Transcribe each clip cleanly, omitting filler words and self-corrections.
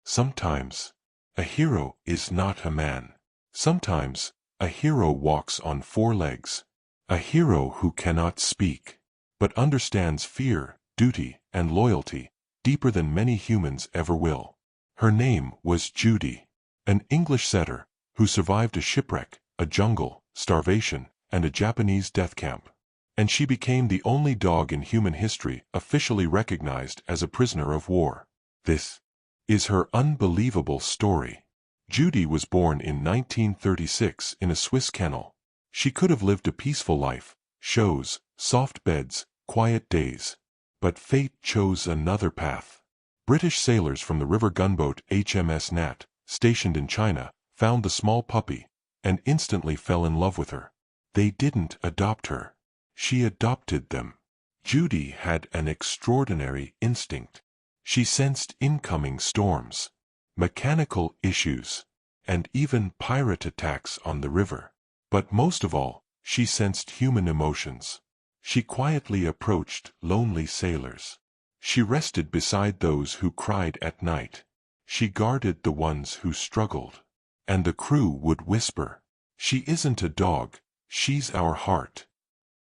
Sometimes, a hero is not a man. Sometimes, a hero walks on four legs. A hero who cannot speak, but understands fear, duty, and loyalty deeper than many humans ever will. Her name was Judy, an English setter who survived a shipwreck, a jungle, starvation, and a Japanese death camp. And she became the only dog in human history officially recognized as a prisoner of war. This is her unbelievable story. Judy was born in 1936 in a Swiss kennel. She could have lived a peaceful life, shows, soft beds, quiet days. But fate chose another path. British sailors from the river gunboat HMS Nat, stationed in China, found the small puppy, and instantly fell in love with her. They didn't adopt her. She adopted them. Judy had an extraordinary instinct. She sensed incoming storms, mechanical issues, and even pirate attacks on the river. But most of all, she sensed human emotions. She quietly approached lonely sailors. She rested beside those who cried at night. She guarded the ones who struggled. And the crew would whisper, "She isn't a dog, she's our heart."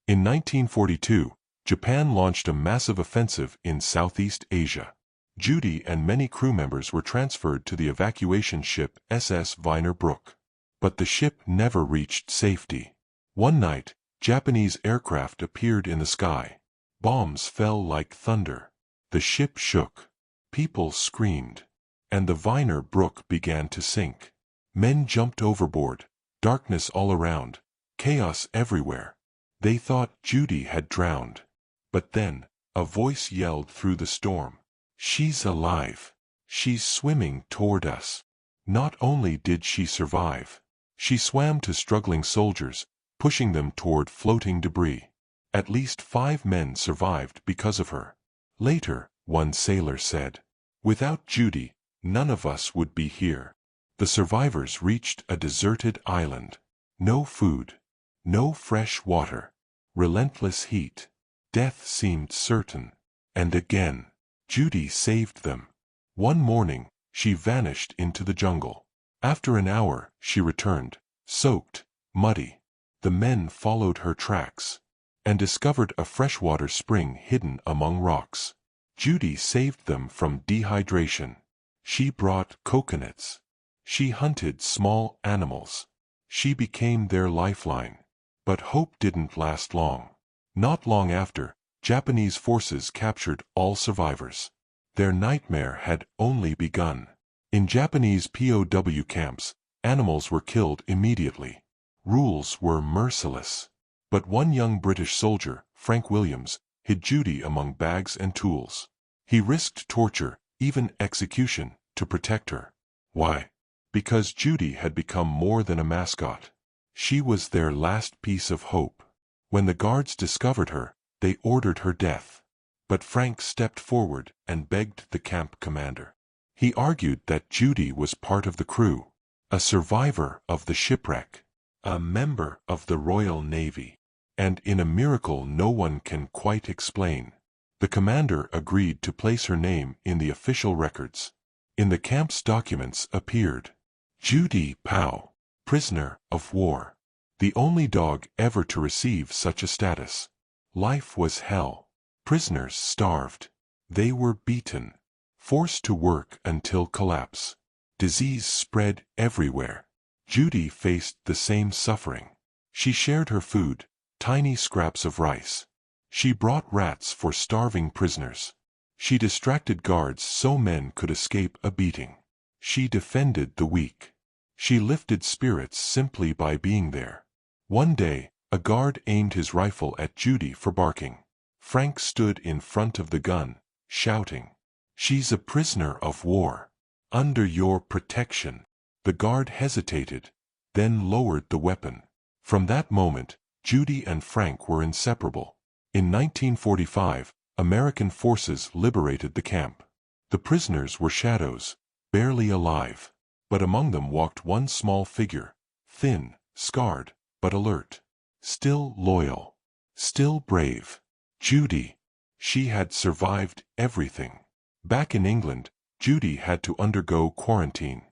In 1942, Japan launched a massive offensive in Southeast Asia. Judy and many crew members were transferred to the evacuation ship SS Wiener Brück. But the ship never reached safety. One night, Japanese aircraft appeared in the sky. Bombs fell like thunder. The ship shook. People screamed. And the Wiener Brück began to sink. Men jumped overboard. Darkness all around. Chaos everywhere. They thought Judy had drowned. But then, a voice yelled through the storm. "She's alive. She's swimming toward us." Not only did she survive, she swam to struggling soldiers, pushing them toward floating debris. At least 5 men survived because of her. Later, one sailor said, "Without Judy, none of us would be here." The survivors reached a deserted island. No food. No fresh water. Relentless heat. Death seemed certain. And again, Judy saved them. One morning, she vanished into the jungle. After an hour, she returned, soaked, muddy. The men followed her tracks and discovered a freshwater spring hidden among rocks. Judy saved them from dehydration. She brought coconuts. She hunted small animals. She became their lifeline. But hope didn't last long. Not long after, Japanese forces captured all survivors. Their nightmare had only begun. In Japanese POW camps, animals were killed immediately. Rules were merciless. But one young British soldier, Frank Williams, hid Judy among bags and tools. He risked torture, even execution, to protect her. Why? Because Judy had become more than a mascot. She was their last piece of hope. When the guards discovered her, they ordered her death. But Frank stepped forward and begged the camp commander. He argued that Judy was part of the crew, a survivor of the shipwreck, a member of the Royal Navy, and in a miracle no one can quite explain. The commander agreed to place her name in the official records. In the camp's documents appeared, "Judy Pow, prisoner of war." The only dog ever to receive such a status. Life was hell. Prisoners starved. They were beaten. Forced to work until collapse. Disease spread everywhere. Judy faced the same suffering. She shared her food, tiny scraps of rice. She brought rats for starving prisoners. She distracted guards so men could escape a beating. She defended the weak. She lifted spirits simply by being there. One day, a guard aimed his rifle at Judy for barking. Frank stood in front of the gun, shouting, "She's a prisoner of war. Under your protection." The guard hesitated, then lowered the weapon. From that moment, Judy and Frank were inseparable. In 1945, American forces liberated the camp. The prisoners were shadows, barely alive. But among them walked one small figure, thin, scarred, but alert. Still loyal. Still brave. Judy. She had survived everything. Back in England, Judy had to undergo quarantine.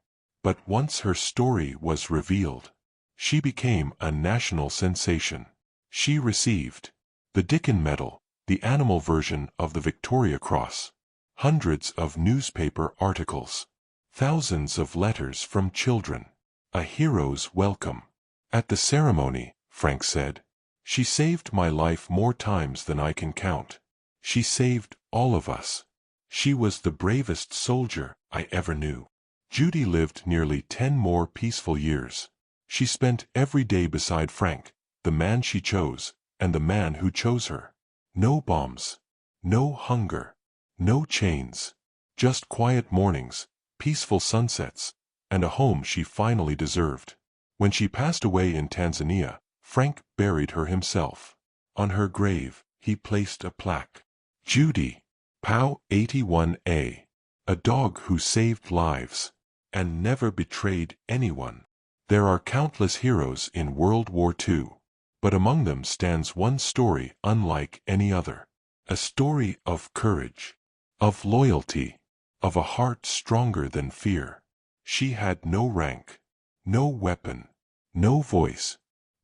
But once her story was revealed, she became a national sensation. She received the Dickin Medal, the animal version of the Victoria Cross, hundreds of newspaper articles, thousands of letters from children, a hero's welcome. At the ceremony, Frank said, "She saved my life more times than I can count. She saved all of us. She was the bravest soldier I ever knew." Judy lived nearly 10 more peaceful years. She spent every day beside Frank, the man she chose, and the man who chose her. No bombs, no hunger, no chains, just quiet mornings, peaceful sunsets, and a home she finally deserved. When she passed away in Tanzania, Frank buried her himself. On her grave, he placed a plaque. Judy, POW 81A, a dog who saved lives and never betrayed anyone. There are countless heroes in World War II, but among them stands one story unlike any other. A story of courage, of loyalty, of a heart stronger than fear. She had no rank, no weapon, no voice,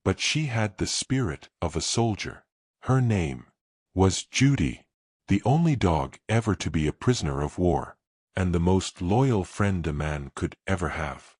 but she had the spirit of a soldier. Her name was Judy, the only dog ever to be a prisoner of war, and the most loyal friend a man could ever have.